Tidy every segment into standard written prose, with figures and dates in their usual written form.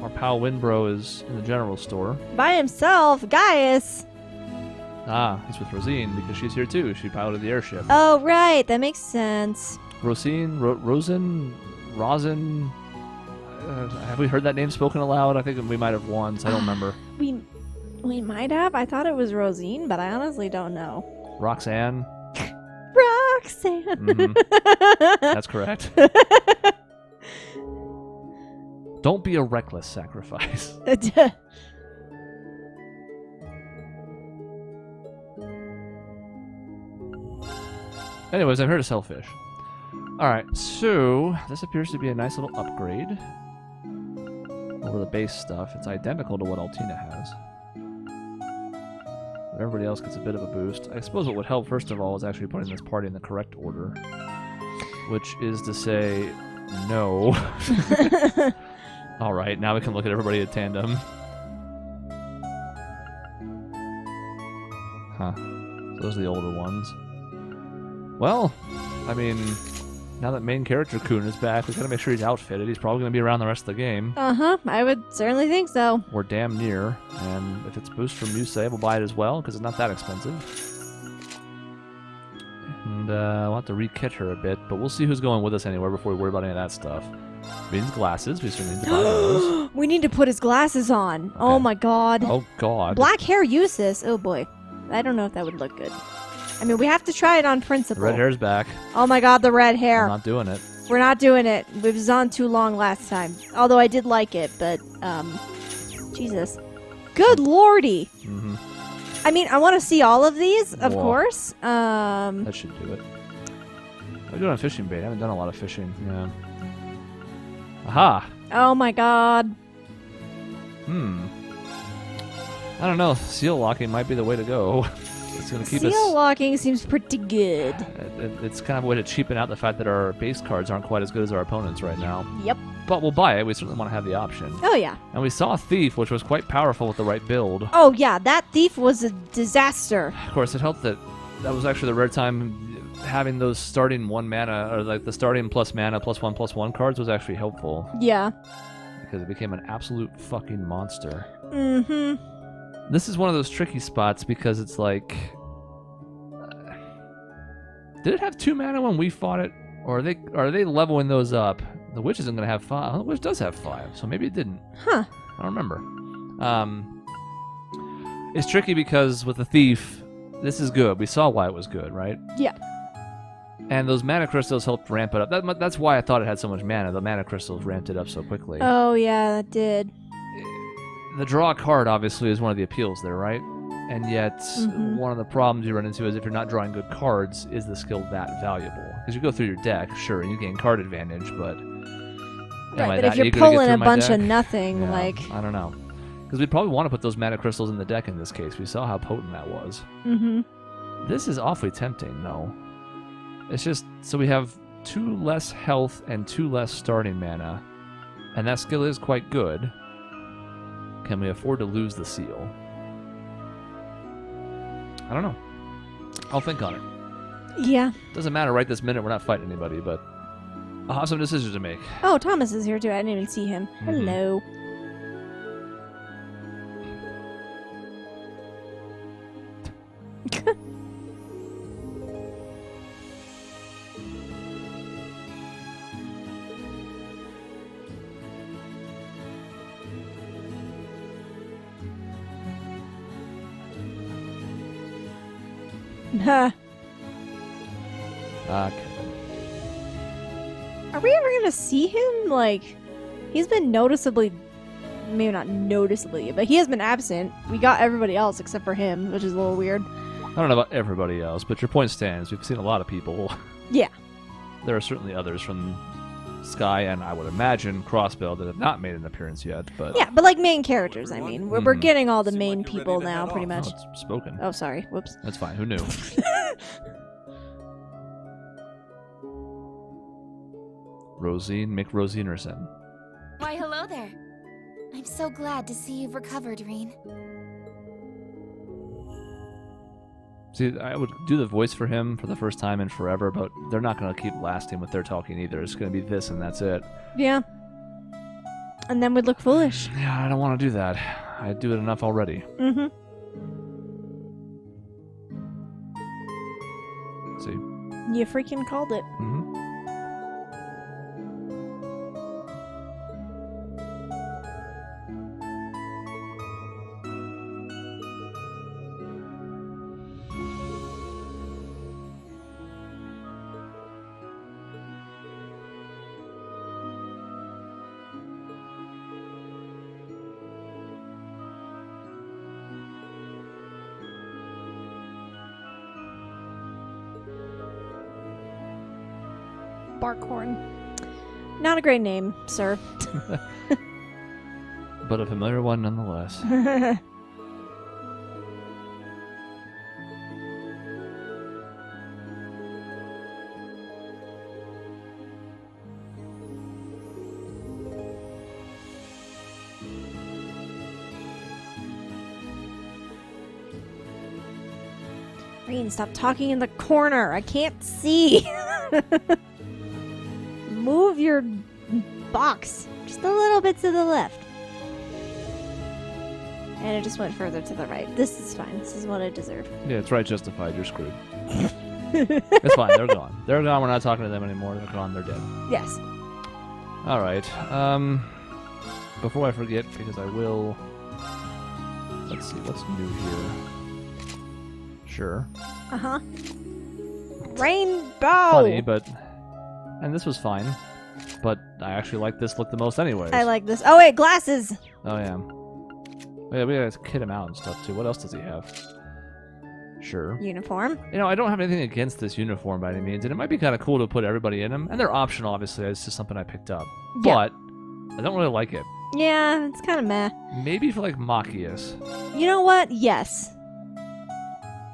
Our pal Winbro is in the general store. By himself, Gaius. Ah, he's with Rosine because she's here too. She piloted the airship. Oh, right. That makes sense. Rosin? Have we heard that name spoken aloud? I think we might have once. I don't remember. We might have. I thought it was Rosine, but I honestly don't know. Roxanne? Roxanne. Mm-hmm. That's correct. Don't be a reckless sacrifice. Anyways, I'm here to sell fish. Alright, so this appears to be a nice little upgrade over the base stuff. It's identical to what Altina has. But everybody else gets a bit of a boost. I suppose what would help, first of all, is actually putting this party in the correct order. Which is to say, no. Alright, now we can look at everybody in tandem. Huh. So those are the older ones. Well, I mean, now that main character Kun is back, we gotta make sure he's outfitted. He's probably gonna be around the rest of the game. Uh-huh, I would certainly think so. We're damn near, and if it's boost from Yusei, we'll buy it as well, because it's not that expensive. And we'll have to re-kit her a bit, but we'll see who's going with us anywhere before we worry about any of that stuff. Rean's glasses, we certainly need to buy those. We need to put his glasses on. Okay. Oh my god. Oh god. Black hair uses. Oh boy. I don't know if that would look good. I mean, we have to try it on principle. The red hair's back. Oh my god, the red hair. I'm not doing it. We're not doing it. It was on too long last time. Although I did like it, but, Jesus. Good lordy. Mm-hmm. I mean, I want to see all of these, of course. That should do it. I'm doing a fishing bait. I haven't done a lot of fishing. Yeah. Aha! Oh my god. I don't know. Seal locking might be the way to go. It's going to keep us... Seal locking seems pretty good. It's kind of a way to cheapen out the fact that our base cards aren't quite as good as our opponents right now. Yep. But we'll buy it. We certainly want to have the option. Oh, yeah. And we saw Thief, which was quite powerful with the right build. Oh, yeah. That Thief was a disaster. Of course, it helped that was actually the rare time having those starting 1 mana, or like the starting plus mana +1/+1 cards was actually helpful. Yeah. Because it became an absolute fucking monster. Mm-hmm. This is one of those tricky spots because it's like... did it have 2 mana when we fought it? Or are they leveling those up? The Witch isn't going to have 5. The Witch does have 5, so maybe it didn't. Huh. I don't remember. It's tricky because with the Thief, this is good. We saw why it was good, right? Yeah. And those mana crystals helped ramp it up. That's why I thought it had so much mana. The mana crystals ramped it up so quickly. Oh, yeah, that did. The draw card, obviously, is one of the appeals there, right? And yet, one of the problems you run into is if you're not drawing good cards, is the skill that valuable? Because you go through your deck, sure, and you gain card advantage, but... Right, but if you're pulling a bunch of nothing, yeah, like... I don't know. Because we'd probably want to put those mana crystals in the deck in this case. We saw how potent that was. Mm-hmm. This is awfully tempting, though. It's just, so we have 2 less health and 2 less starting mana. And that skill is quite good. Can we afford to lose the seal? I don't know. I'll think on it. Yeah. Doesn't matter right this minute. We're not fighting anybody, but I'll have some decisions to make. Oh, Thomas is here too. I didn't even see him. Hello. Huh. Okay. Are we ever gonna see him? Like, he's been noticeably, maybe not noticeably, but he has been absent. We got everybody else except for him, which is a little weird. I don't know about everybody else, but your point stands. We've seen a lot of people. Yeah. There are certainly others from Sky and I would imagine Crossbell that have not made an appearance yet, but... Yeah, but like main characters, I mean. We're getting all the main people now, pretty much. Oh, it's spoken. Oh, sorry. Whoops. That's fine. Who knew? Rosine McRosinerson. Why, hello there. I'm so glad to see you've recovered, Rean. See, I would do the voice for him for the first time in forever, but they're not going to keep lasting with their talking either. It's going to be this and that's it. Yeah. And then we'd look foolish. Yeah, I don't want to do that. I do it enough already. Mm-hmm. See? You freaking called it. Mm-hmm. Barkhorn. Not a great name, sir. But a familiar one nonetheless. Rean, stop talking in the corner. I can't see. Move your box just a little bit to the left. And it just went further to the right. This is fine. This is what I deserve. Yeah, it's right justified. You're screwed. It's fine. They're gone. They're gone. We're not talking to them anymore. They're gone. They're dead. Yes. All right. Before I forget, because I will... Let's see. What's new here? Sure. Uh-huh. Rainbow! Funny, but... And this was fine. But I actually like this look the most anyways. I like this. Oh, wait, glasses! Oh, yeah. Yeah, we gotta kit him out and stuff, too. What else does he have? Sure. Uniform. You know, I don't have anything against this uniform by any means, and it might be kind of cool to put everybody in them. And they're optional, obviously. It's just something I picked up. Yeah. But I don't really like it. Yeah, it's kind of meh. Maybe for, like, Machias. You know what? Yes.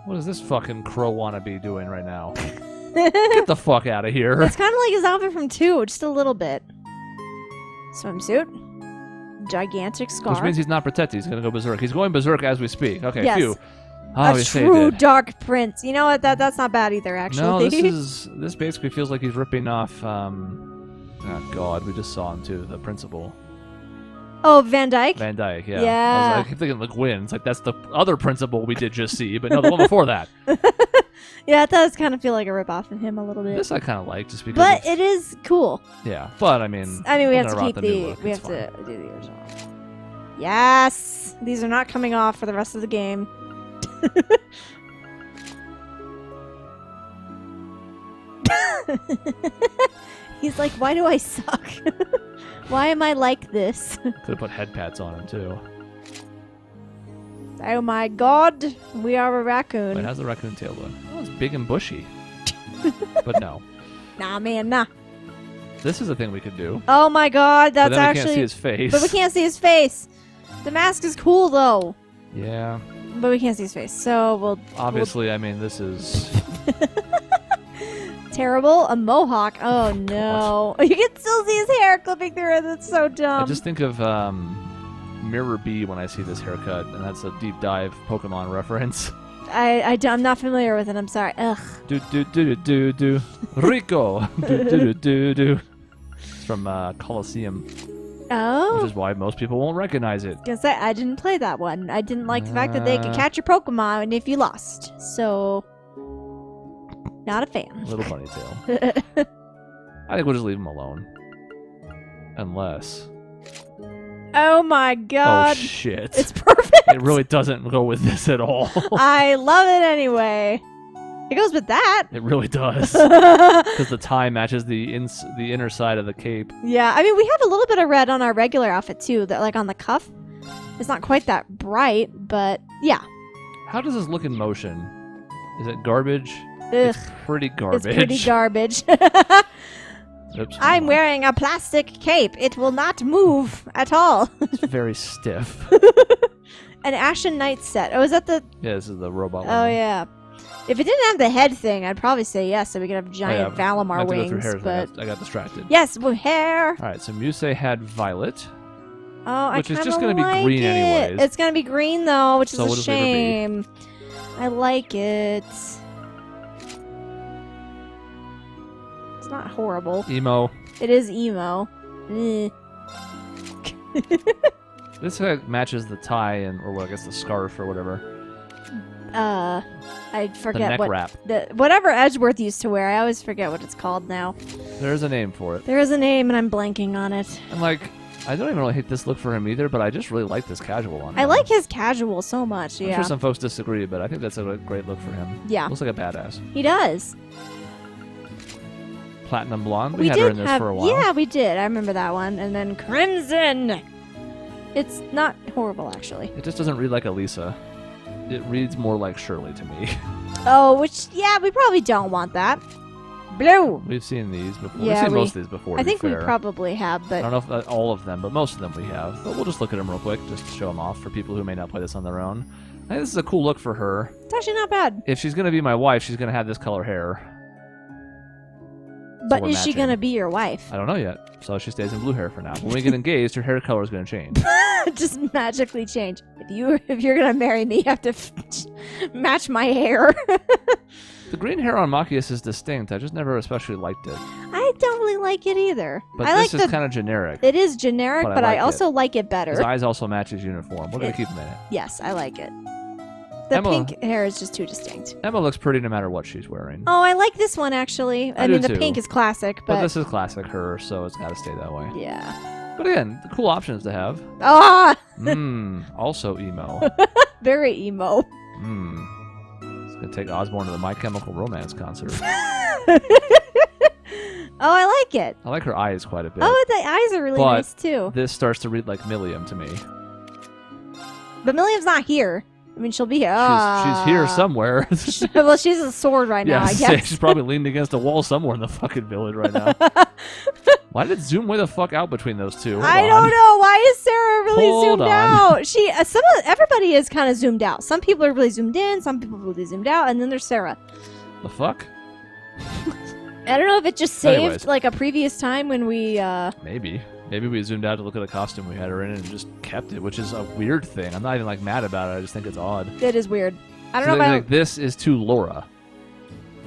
What is this fucking crow wannabe doing right now? Get the fuck out of here. It's kind of like his outfit from 2, just a little bit. Swimsuit. Gigantic scar. Which means he's not protected. He's going to go berserk. He's going berserk as we speak. Okay, Yes. phew. A Obviously he true did. dark prince. You know what? That's not bad either, actually. No, this basically feels like he's ripping off, oh god, we just saw him too, the principal. Oh, Van Dyke? Van Dyke, yeah. Yeah. I keep thinking Le Guin. It's like, that's the other principal we did just see, but no, the one before that. Yeah, it does kind of feel like a ripoff of him a little bit. This I kind of like, just because But it's, it is cool. yeah, but I mean... We we're have to gonna keep rock new the... look. We It's have to fine. do the original. Yes! These are not coming off for the rest of the game. He's like, why do I suck? Why am I like this? Could have put head pats on him, too. Oh my god, we are a raccoon. Wait, how's the raccoon tail look? Oh, it's big and bushy. But no. Nah, man, nah. This is a thing we could do. Oh my god, But that's then we actually... can't see his face. But we can't see his face. The mask is cool, though. Yeah. But we can't see his face, so we'll... Obviously, I mean, this is... Terrible. A mohawk. Oh, no. You can still see his hair clipping through it. That's so dumb. I just think of Mirror B when I see this haircut, and that's a deep dive Pokemon reference. I'm not familiar with it. I'm sorry. Ugh. Do do do do do do. Rico. Do do do do do. It's from Coliseum, Oh. which is why most people won't recognize it. Gonna say, I didn't play that one. I didn't like the fact that they could catch your Pokemon if you lost. So, not a fan. Little bunny tail. I think we'll just leave him alone. Unless... Oh my god. Oh shit. It's perfect. It really doesn't go with this at all. I love it anyway. It goes with that. It really does. Because the tie matches the inner side of the cape. Yeah, I mean, we have a little bit of red on our regular outfit too, that like on the cuff. It's not quite that bright, but yeah. How does this look in motion? Is it garbage? Ugh, It's pretty garbage. it's pretty garbage. Oops, I'm wearing a plastic cape. It will not move at all. It's very stiff. An Ashen Knight set. Oh, is that the... Yeah, this is the robot Oh, one. yeah. If it didn't have the head thing, I'd probably say yes, so we could have giant I Valimar have to go wings. through hairs, But I got distracted. yes, with hair. All right, so Muse had Violet. Oh, Which is I just gonna gonna be like green it. anyways. It's gonna be green though, which So is what a does River be? shame. I like it. It's not horrible. Emo. It is emo. Eh. This matches the tie and, or what, I guess the scarf or whatever. I The forget neck what wrap. whatever Edgeworth used to wear. I always forget what it's called now. There's a name for it. There is a name, and I'm blanking on it. And like, I don't even really hate this look for him either, but I just really like this casual on him. I like his casual so much. I'm Yeah, sure some folks disagree, but I think that's a great look for him. yeah, Looks like a badass. he does. Platinum blonde. We had her in this for a while. Yeah, we did. I remember that one. And then Crimson. It's not horrible, actually. It just doesn't read like Elisa. It reads more like Shirley to me. Oh, which, yeah, we probably don't want that. Blue. We've seen these before. Yeah, We've seen most of these before. I to be think we fair. probably have, I but don't know if all of them, but most of them we have. But we'll just look at them real quick, just to show them off for people who may not play this on their own. I think this is a cool look for her. it's actually not bad. If she's going to be my wife, she's going to have this color hair. But we're is she matching. going to be your wife? I don't know yet, so she stays in blue hair for now. When we get engaged, her hair color is going to change. Just magically change. If you're going to marry me, you have to match my hair. The green hair on Machias is distinct. I just never especially liked it. I don't really like it either. But I this like is kind of generic. It is generic, But I but I like also like it better. His eyes also match his uniform. We're going to keep him in it. Yes, I like it. The Emma- pink hair is just too distinct. Emma looks pretty no matter what she's wearing. Oh, I like this one actually. I do mean, the too. pink is classic, But but this is classic her, so it's got to stay that way. yeah. But again, the cool options to have. Ah, Also emo. very emo. It's going to take Osborne to the My Chemical Romance concert. Oh, I like it. I like her eyes quite a bit. Oh, the eyes are really But nice too. This starts to read like Milliam to me. But Milliam's not here. I mean, she'll be here. She's here somewhere. Well, she's a sword right now, I Yeah, guess. she's probably leaned against a wall somewhere in the fucking village right now. Why did it zoom way the fuck out between those two? Hold I on. don't know. Why is Sarah really Hold zoomed on. out? Everybody is kind of zoomed out. Some people are really zoomed in. Some people are really zoomed out, and then there's Sarah. The fuck? I don't know if it just saved Anyways. like a previous time when we. Maybe we zoomed out to look at a costume we had her in and just kept it, which is a weird thing. I'm not even like mad about it. I just think it's odd. It is weird. I don't So, know. If I like, this is too Laura,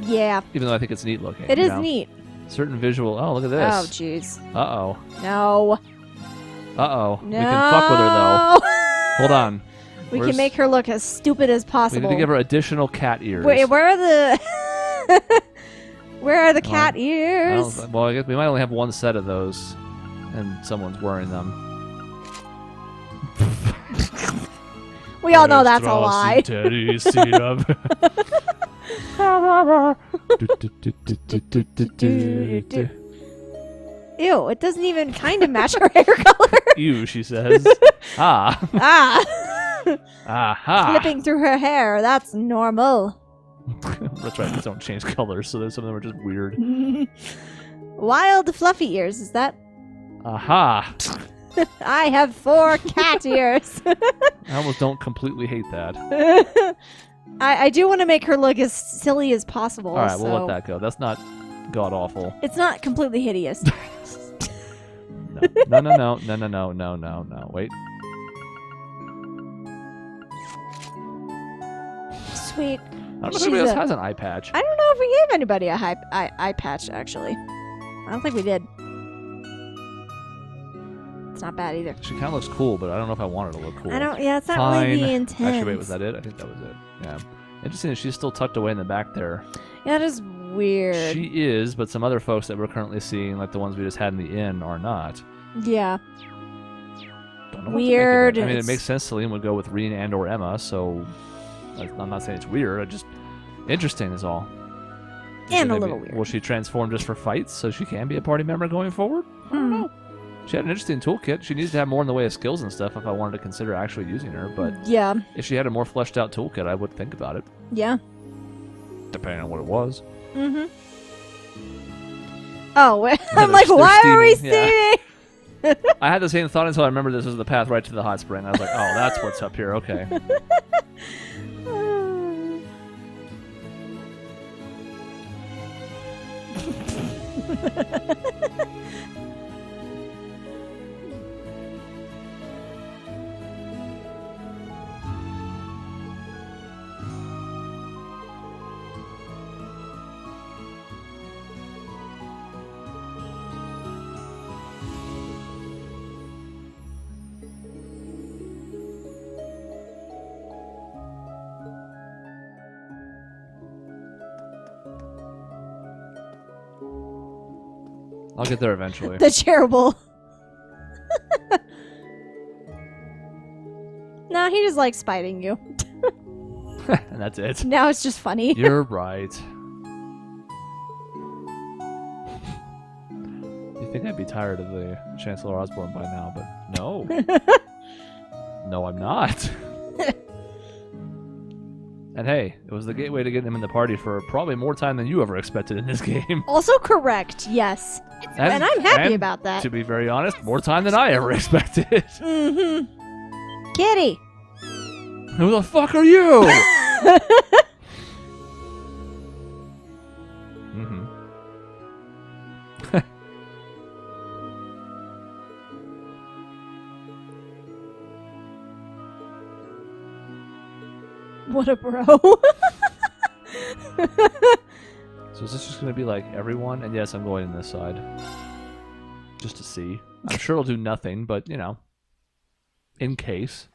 yeah, even though I think it's neat looking. it you is know? neat. Certain visual. Oh, look at Oh, this. jeez. Uh-oh. No. Uh-oh. No. We can fuck with her, though. Hold on. We Where's- can make her look as stupid as We possible. need to give her additional cat ears. Wait, where are the where are the cat I ears? don't- well, I guess we might only have one set of those, and someone's wearing them. We all know that's a lie. Teddy, sit up. Ew, it doesn't even kind of match her hair color. Ew, she says. Ah. Ah, Aha. flipping through her hair. That's normal. That's right, these don't change colors, so some of them are just weird. Wild fluffy ears. Is that? Aha. I have 4 cat ears. I almost don't completely hate that. I do want to make her look as silly as possible. All right, we'll so let that go. That's not god awful. It's not completely hideous. No. No. Wait. Sweet. I don't know if She's anybody else a- has an eye patch. I don't know if we gave anybody a eye patch, actually. I don't think we did. It's not bad either. She kind of looks cool, but I don't know if I want her to look cool. Yeah, it's not really the intent. Actually, wait, was that it? I think that was it. Yeah. Interesting that she's still tucked away in the back there. Yeah, that is weird. She is, but some other folks that we're currently seeing, like the ones we just had in the inn, are not. Yeah. Don't know what to make of Weird. it. I mean, it It's- makes sense Celine would go with Rean and or Emma, so I'm not saying it's weird. I just interesting is all. And So a maybe- little weird. Will she transform just for fights so she can be a party member going forward? I don't know. She had an interesting toolkit. She needs to have more in the way of skills and stuff if I wanted to consider actually using her. But Yeah. if she had a more fleshed out toolkit, I would think about it, Yeah. depending on what it was. Mm-hmm. Oh, wait. Yeah, I'm like, they're why are we steaming, yeah. steaming? I had the same thought until I remembered this was the path right to the hot spring. I was like, oh, that's what's up here. Okay. I'll get there eventually. The charitable. No, he just likes spiting you. And that's it. Now it's just funny. You're right. You think I'd be tired of the Chancellor Osborne by now, but no. No, I'm not. And hey, it was the gateway to getting him in the party for probably more time than you ever expected in this game. Also correct, yes. And I'm happy about that. To be very honest, more time than I ever expected. Mm-hmm. Kitty! Who the fuck are you? Mm-hmm. What a bro. So is this just going to be like everyone? And yes, I'm going in this side. Just to see. I'm sure it'll do nothing, but, you know. In case.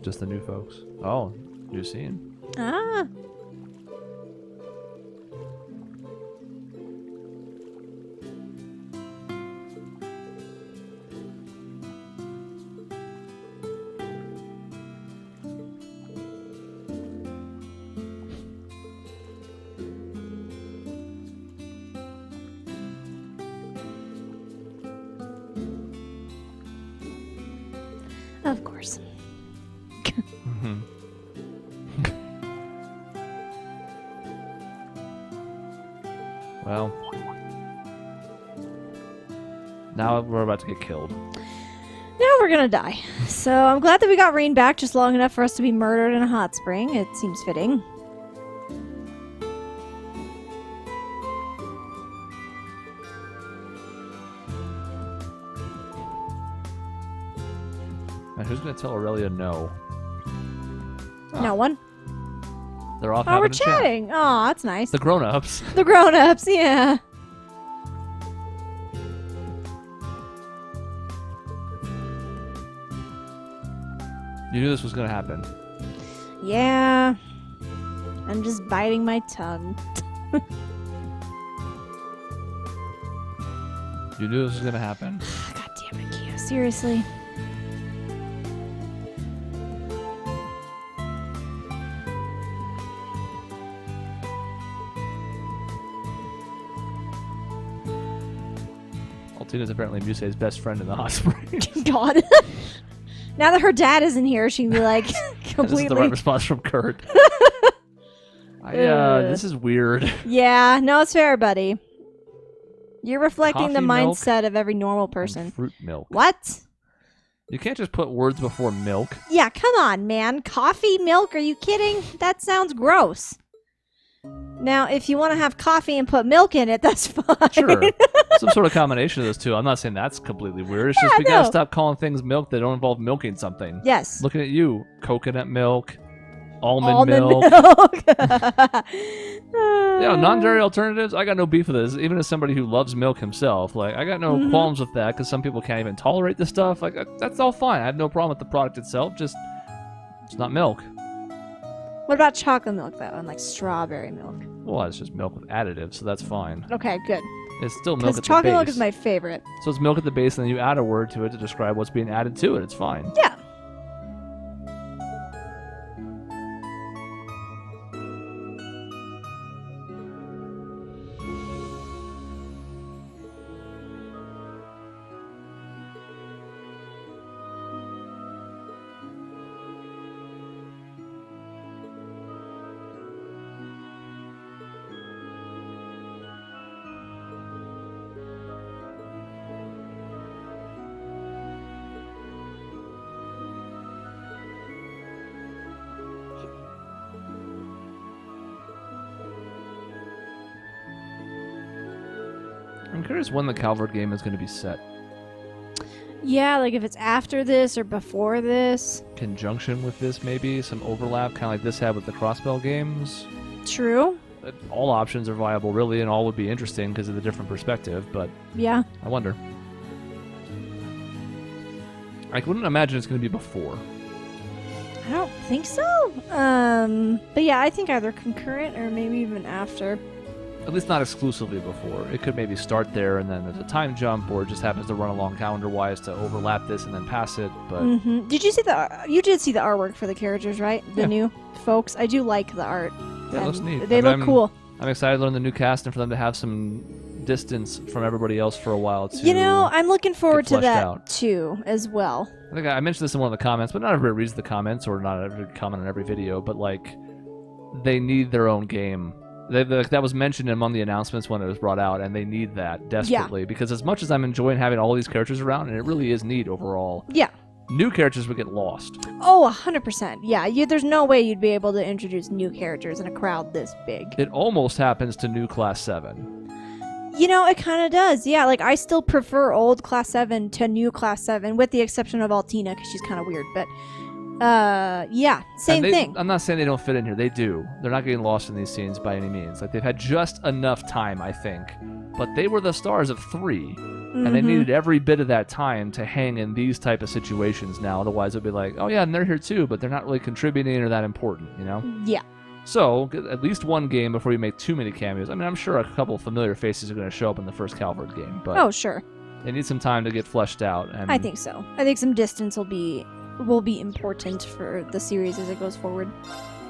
Just the new folks. Oh, new scene. Ah. Of course. Well, now we're about to get killed. Now we're gonna die. So I'm glad that we got Rean back just long enough for us to be murdered in a hot spring. It seems fitting. And who's going to tell Aurelia no? No one. They're off Oh, having we're a chat. chatting. Oh, that's nice. The grown-ups. The grown-ups, yeah. You knew this was going to happen. Yeah. I'm just biting my tongue. You knew this was going to happen. God damn it, Kia. Seriously. Altina's apparently Musei's best friend in the hot spring. God. Now that her dad isn't here, she can be like This is completely. the right response from Kurt. This is weird. Yeah, no, it's fair, buddy. You're reflecting the Coffee, milk, mindset of every normal And person. fruit milk. What? You can't just put words before milk. Yeah, come on, man. Coffee, milk, are you kidding? That sounds gross. Now, if you want to have coffee and put milk in it, that's fine. Sure. Some sort of combination of those two. I'm not saying that's completely weird. It's just we gotta stop calling things milk that don't involve milking something. Yes. Looking at you. Coconut milk. Almond milk. Yeah, non-dairy alternatives, I got no beef with this. Even as somebody who loves milk himself, like, I got no qualms with that, because some people can't even tolerate this stuff. Like, that's all fine. I have no problem with the product itself, just it's not milk. What about chocolate milk, though, and like strawberry milk? Well, it's just milk with additives, so that's fine. Okay, good. It's still milk Because at the chocolate base. milk is my favorite. So it's milk at the base, and then you add a word to it to describe what's being added to it. It's fine. Yeah. I'm curious when the Calvert game is going to be set. Yeah, like if it's after this or before this. Conjunction with this, maybe? Some overlap, kind of like this had with the Crossbell games? True. All options are viable, really, and all would be interesting because of the different perspective, but Yeah. I wonder. I wouldn't imagine it's going to be before. I don't think so. But yeah, I think either concurrent or maybe even after. At least not exclusively before. It could maybe start there and then there's a time jump, or it just happens to run along calendar-wise to overlap this and then pass it. But Did you see you did see the artwork for the characters, right? The new folks. I do like the art. Yeah, it looks neat. They look cool. I'm excited to learn the new cast and for them to have some distance from everybody else for a while too. You know, I'm looking forward to that out. too, as well. I think I mentioned this in one of the comments, but not everybody reads the comments or not everybody comment on every video, but like they need their own game. That was mentioned among the announcements when it was brought out, and they need that desperately because as much as I'm enjoying having all these characters around, and it really is neat overall. Yeah. New characters would get lost. Oh, 100%. Yeah, there's no way you'd be able to introduce new characters in a crowd this big. It almost happens to new Class 7. You know, it kind of does. Yeah, like I still prefer old Class 7 to new Class 7, with the exception of Altina, because she's kind of weird. But, yeah, same thing. I'm not saying they don't fit in here. They do. They're not getting lost in these scenes by any means. Like, they've had just enough time, I think. But they were the stars of 3. And they needed every bit of that time to hang in these type of situations now. Otherwise, it would be like, oh, yeah, and they're here too, but they're not really contributing or that important, you know? Yeah. So, at least one game before you make too many cameos. I mean, I'm sure a couple of familiar faces are going to show up in the first Calvert game, but oh, sure. They need some time to get fleshed out. And I think so. I think some distance will be important for the series as it goes forward.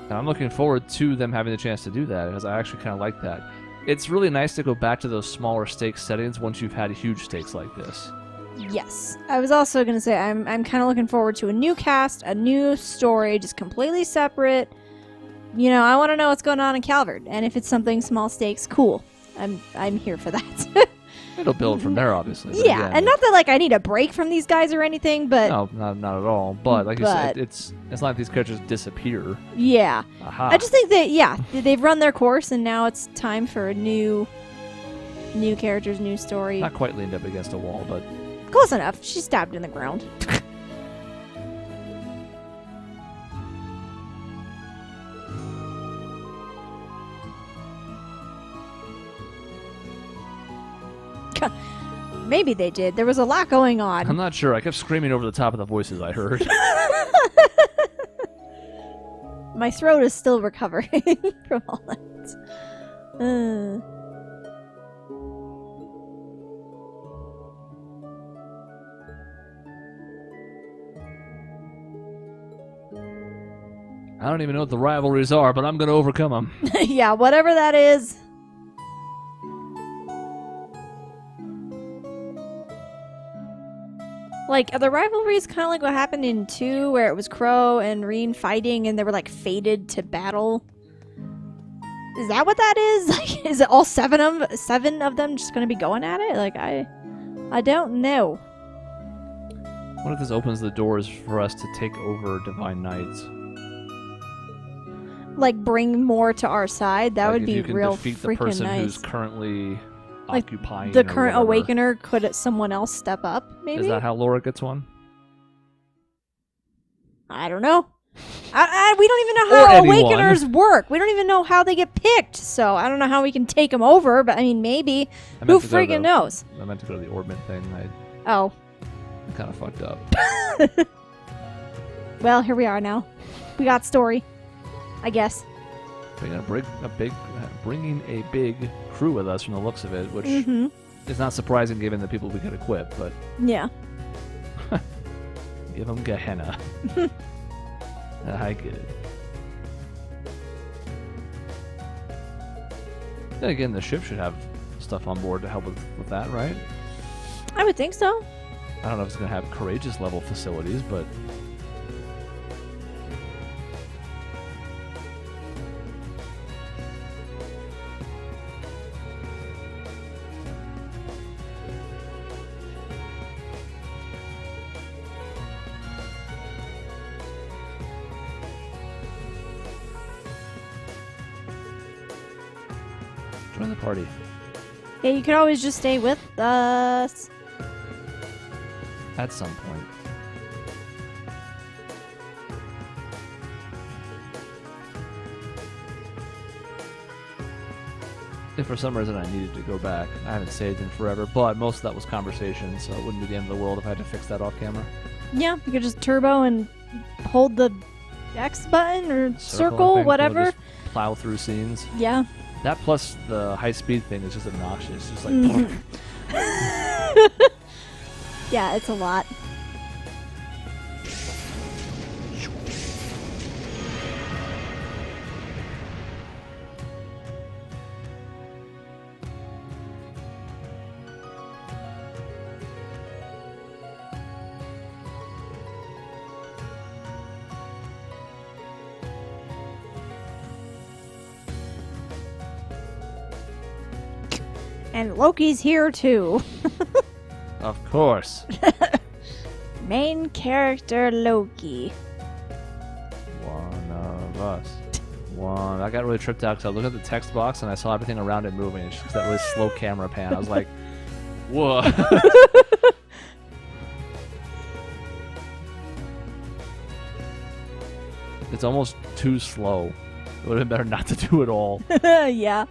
And I'm looking forward to them having the chance to do that, because I actually kind of like that. It's really nice to go back to those smaller stakes settings once you've had huge stakes like this. Yes. I was also going to say I'm kind of looking forward to a new cast, a new story, just completely separate. You know, I want to know what's going on in Calvert, and if it's something small stakes, cool. I'm here for that. It'll build from there, obviously. Yeah, again, and not that like I need a break from these guys or anything, but no, not at all. But like you said, it's not like these characters disappear. Yeah. Aha. I just think that they've run their course, and now it's time for a new characters, new story. Not quite leaned up against a wall, but close enough. She's stabbed in the ground. Maybe they did. There was a lot going on. I'm not sure. I kept screaming over the top of the voices I heard. My throat is still recovering from all that. I don't even know what the rivalries are, but I'm going to overcome them. Yeah, whatever that is. Like, are the rivalries kind of like what happened in 2, where it was Crow and Rean fighting and they were, like, fated to battle? Is that what that is? Like, is it all 7 of them just going to be going at it? Like, I don't know. What if this opens the doors for us to take over Divine Knights? Like, bring more to our side? That would be real freaking freaking the person nice. who's currently like occupying the current or whatever. Awakener, could someone else step up, maybe? Is that how Laura gets one? I don't know. We don't even know how Awakeners work. We don't even know how they get picked. So I don't know how we can take them over, but I mean, maybe. Who friggin' knows? I meant to go to the Orbit thing. I kind of fucked up. Well, here we are now. We got story, I guess. We're gonna bringing a big crew with us from the looks of it, which is not surprising given the people we could equip. But yeah, give them Gehenna. I get it. Then again, the ship should have stuff on board to help with that, right? I would think so. I don't know if it's going to have courageous level facilities, but join the party. Yeah, you could always just stay with us. At some point. If for some reason I needed to go back, I haven't saved in forever, but most of that was conversation, so it wouldn't be the end of the world if I had to fix that off camera. Yeah, you could just turbo and hold the X button or circle I think, whatever. Just plow through scenes. Yeah. That plus the high speed thing is just obnoxious. Just like. Yeah, it's a lot. And Loki's here too. Of course. Main character Loki. One of us. One. I got really tripped out because I looked at the text box and I saw everything around it moving. It's just that really slow camera pan. I was like, whoa. It's almost too slow. It would have been better not to do it all. Yeah.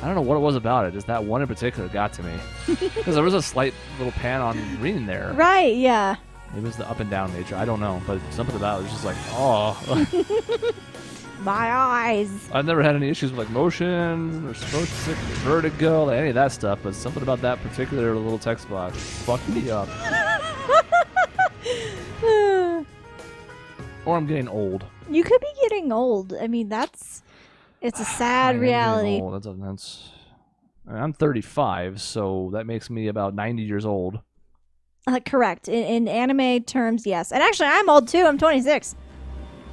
I don't know what it was about it. Just that one in particular got to me. Because there was a slight little pan on Rean there. Right, yeah. Maybe it was the up and down nature. I don't know. But something about it was just like, oh. My eyes. I've never had any issues with like motion or motion vertigo, like any of that stuff. But something about that particular little text box fucked me up. Or I'm getting old. You could be getting old. I mean, it's a sad reality. I'm 35, so that makes me about 90 years old. Correct. In anime terms, yes. And actually, I'm old too. I'm 26.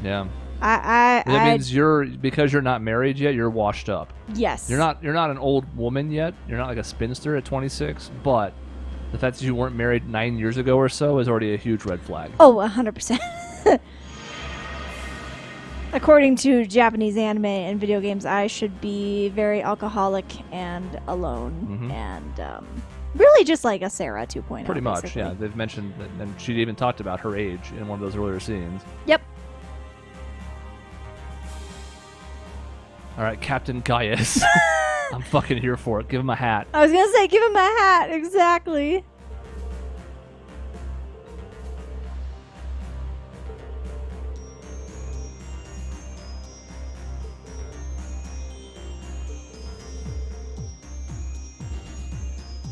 Yeah. That means because you're not married yet, you're washed up. Yes. You're not an old woman yet. You're not like a spinster at 26, but the fact that you weren't married 9 years ago or so is already a huge red flag. Oh, 100%. According to Japanese anime and video games, I should be very alcoholic and alone, and really just like a Sarah 2.0. Pretty much, basically. yeah. They've mentioned, and she even talked about her age in one of those earlier scenes. Yep. All right, Captain Gaius. I'm fucking here for it. Give him a hat. I was gonna say, give him a hat. Exactly.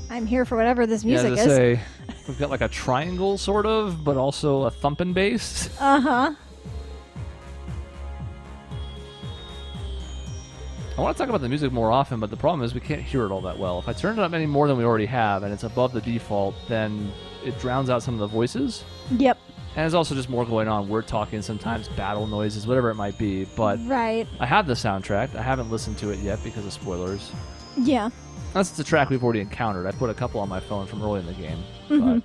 I'm here for whatever this music is. Say, we've got like a triangle, sort of, but also a thumping bass. Uh-huh. I want to talk about the music more often, but the problem is we can't hear it all that well. If I turn it up any more than we already have, and it's above the default, then it drowns out some of the voices. Yep. And there's also just more going on. We're talking sometimes, battle noises, whatever it might be. But right. I have the soundtrack. I haven't listened to it yet because of spoilers. Yeah. That's the track we've already encountered. I put a couple on my phone from early in the game. Mm-hmm.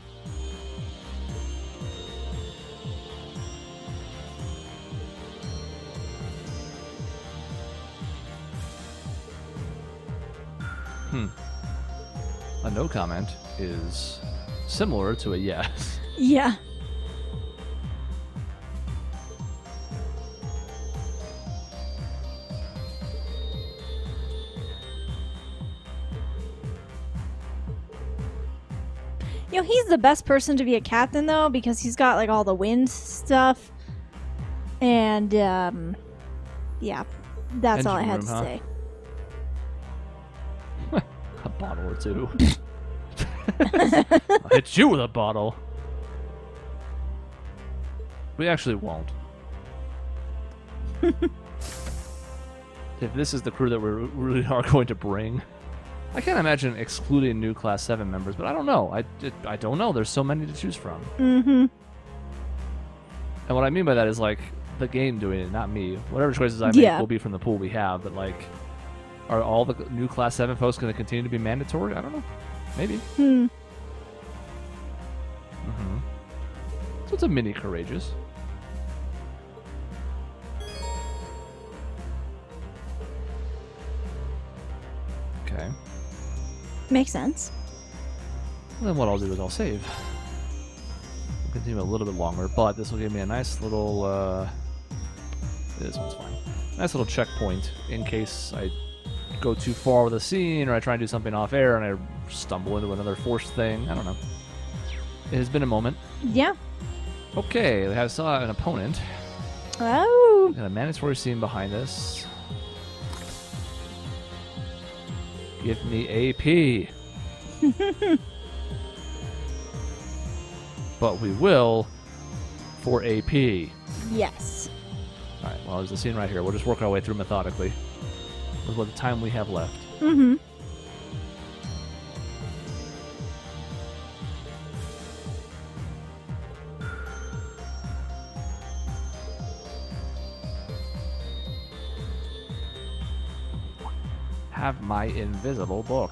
A no comment is similar to a yes. Yeah. You know, he's the best person to be a captain, though, because he's got, like, all the wind stuff. And, yeah. That's all I had to say. A bottle or two. I'll hit you with a bottle. We actually won't. If this is the crew that we really are going to bring. I can't imagine excluding new Class 7 members, but I don't know. I don't know. There's so many to choose from. Mm-hmm. And what I mean by that is, like, the game doing it, not me. Whatever choices I make will be from the pool we have, but, like, are all the new Class 7 folks going to continue to be mandatory? I don't know. Maybe. Hmm. Mm-hmm. So it's a mini courageous. Okay. Makes sense. Well, then what I'll do is I'll save. We'll continue a little bit longer, but this will give me a nice little, this one's fine. Nice little checkpoint in case I go too far with a scene or I try and do something off air and I stumble into another forced thing. I don't know. It has been a moment. Yeah. Okay, I saw an opponent. Oh. Got a mandatory scene behind us. Give me AP. But we will for AP. Yes. Alright, well, there's a scene right here. We'll just work our way through methodically with what time we have left. Mm-hmm. Have my invisible book.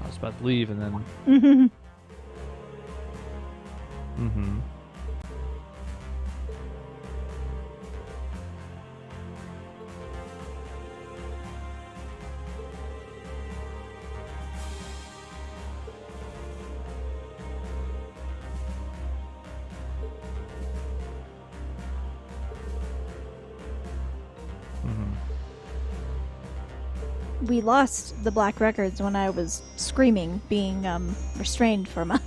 I was about to leave and then... Mm-hmm. Mm-hmm. We lost the black records when I was screaming, being restrained for a month.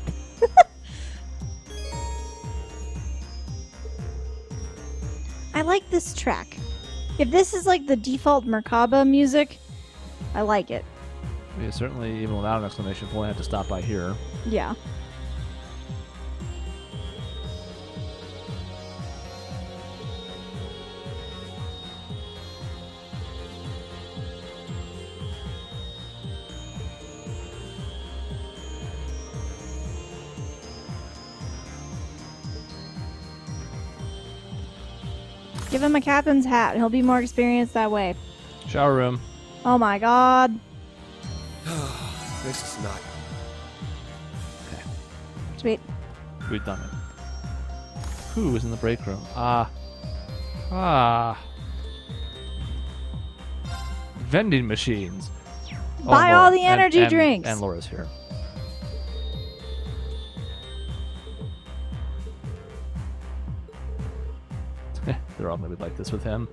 I like this track. If this is like the default Merkaba music, I like it. We certainly, even without an exclamation point, have to stop by here. Yeah. Give him a captain's hat. He'll be more experienced that way. Shower room. Oh my god. This is not. Sweet. We've done it. Who is in the break room? Vending machines. Buy Laura. all the energy drinks. And Laura's here. They're all going to be like this with him.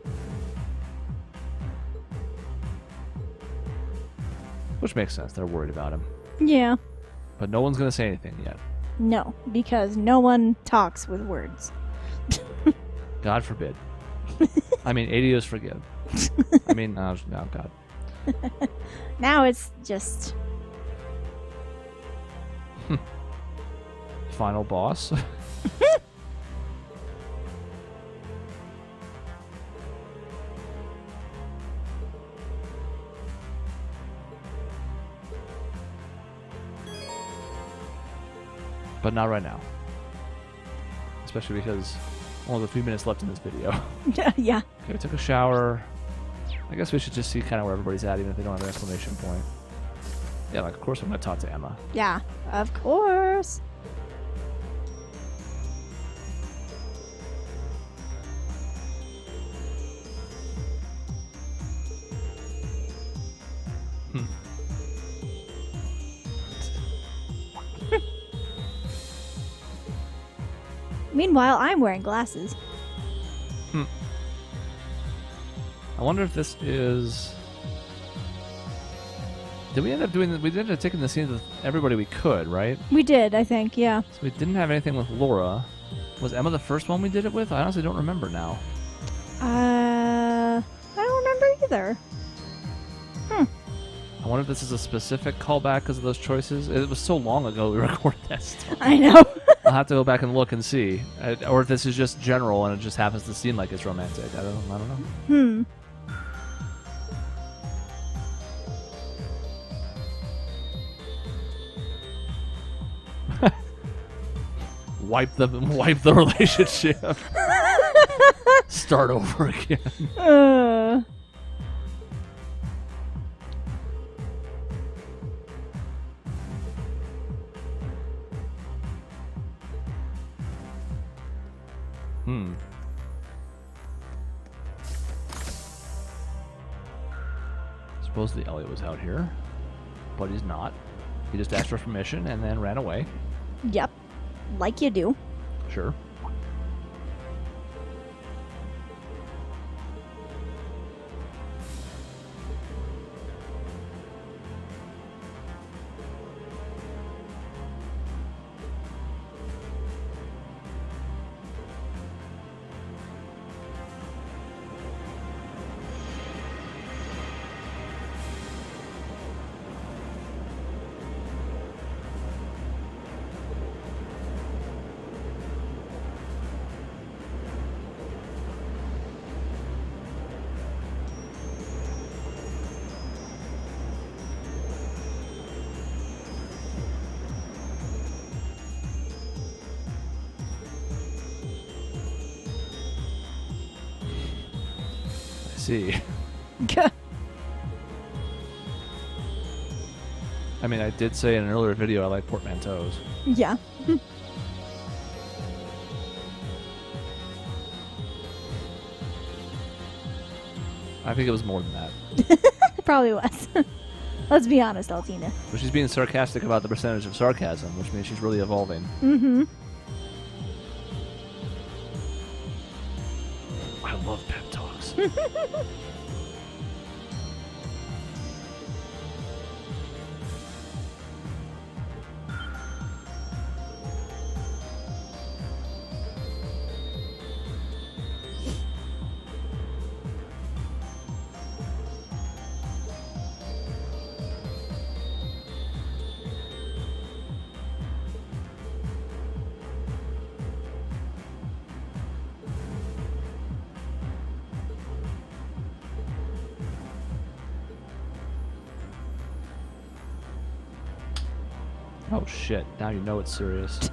Which makes sense. They're worried about him. Yeah. But no one's going to say anything yet. No, because no one talks with words. God forbid. I mean, ADOs forgive. I mean, oh God. Now it's just... Final boss. But not right now. Especially because only a few minutes left in this video. yeah. Okay, we took a shower. I guess we should just see kind of where everybody's at, even if they don't have an exclamation point. Yeah, like, of course I'm going to talk to Emma. Yeah, of course. Meanwhile, I'm wearing glasses. I wonder if this is... Did we end up doing... We ended up taking the scenes with everybody we could, right? We did, I think, yeah. So we didn't have anything with Laura. Was Emma the first one we did it with? I honestly don't remember now. I don't remember either. I wonder if this is a specific callback because of those choices. It was so long ago we recorded that stuff. I know. I'll have to go back and look and see. Or if this is just general and it just happens to seem like it's romantic. I don't know. Wipe the relationship. Start over again. Supposedly Elliot was out here, but he's not. He just asked for permission and then ran away. Yep. Like you do. Sure. See. I mean, I did say in an earlier video I like portmanteaus. Yeah. I think it was more than that. It probably was. Let's be honest, Altina. But she's being sarcastic about the percentage of sarcasm, which means she's really evolving. Mm-hmm. I love pep talks. Oh shit, now you know it's serious.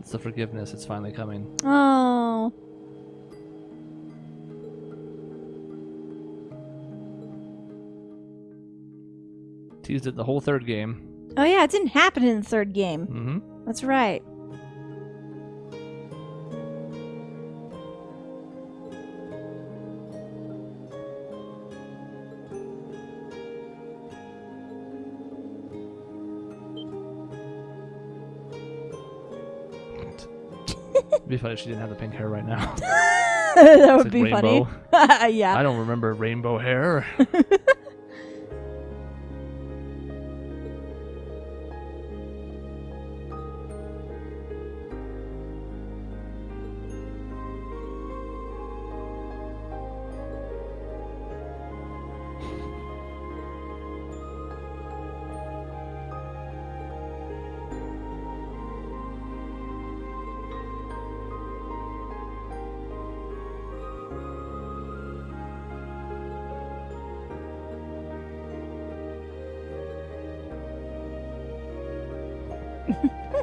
It's the forgiveness, it's finally coming. Oh. Teased it the whole third game. Oh yeah, it didn't happen in the third game. Mm-hmm. That's right. It'd be funny if she didn't have the pink hair right now. That would It's be like rainbow. funny. Yeah. I don't remember rainbow hair.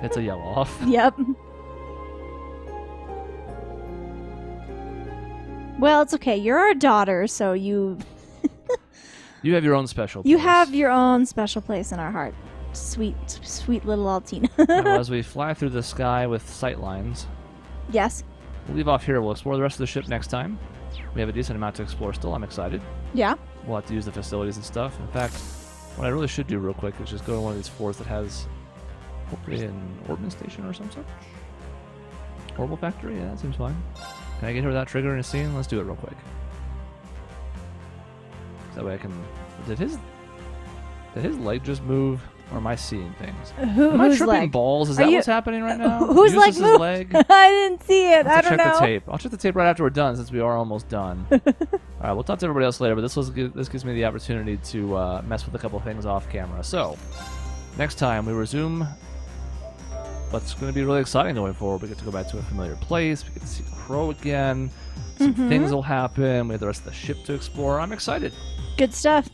It's a yellow off. Yep. Well, it's okay. You're our daughter, so you You have your own special place. you have your own special place in our heart. Sweet, sweet little Altina. Now, as we fly through the sky with sight lines, Yes. we'll leave off here. We'll explore the rest of the ship next time. We have a decent amount to explore still. I'm excited. Yeah. We'll have to use the facilities and stuff. In fact, what I really should do real quick is just go to one of these floors that has hopefully an ordnance station or some sort. Orbital factory? Yeah, that seems fine. Can I get here without triggering a scene? Let's do it real quick. That way I can... Did his leg just move? Or am I seeing things? Am I Whose tripping leg? balls? Is Are that you- what's happening right now? Whose leg Eustace's moved? leg? I didn't see it. I'll I have to don't check know. the tape. I'll check the tape right after we're done, since we are almost done. All right, we'll talk to everybody else later, but this gives me the opportunity to mess with a couple things off camera. So, next time we resume what's going to be really exciting going forward. We get to go back to a familiar place. We get to see Crow again. Some things will happen. We have the rest of the ship to explore. I'm excited. Good stuff.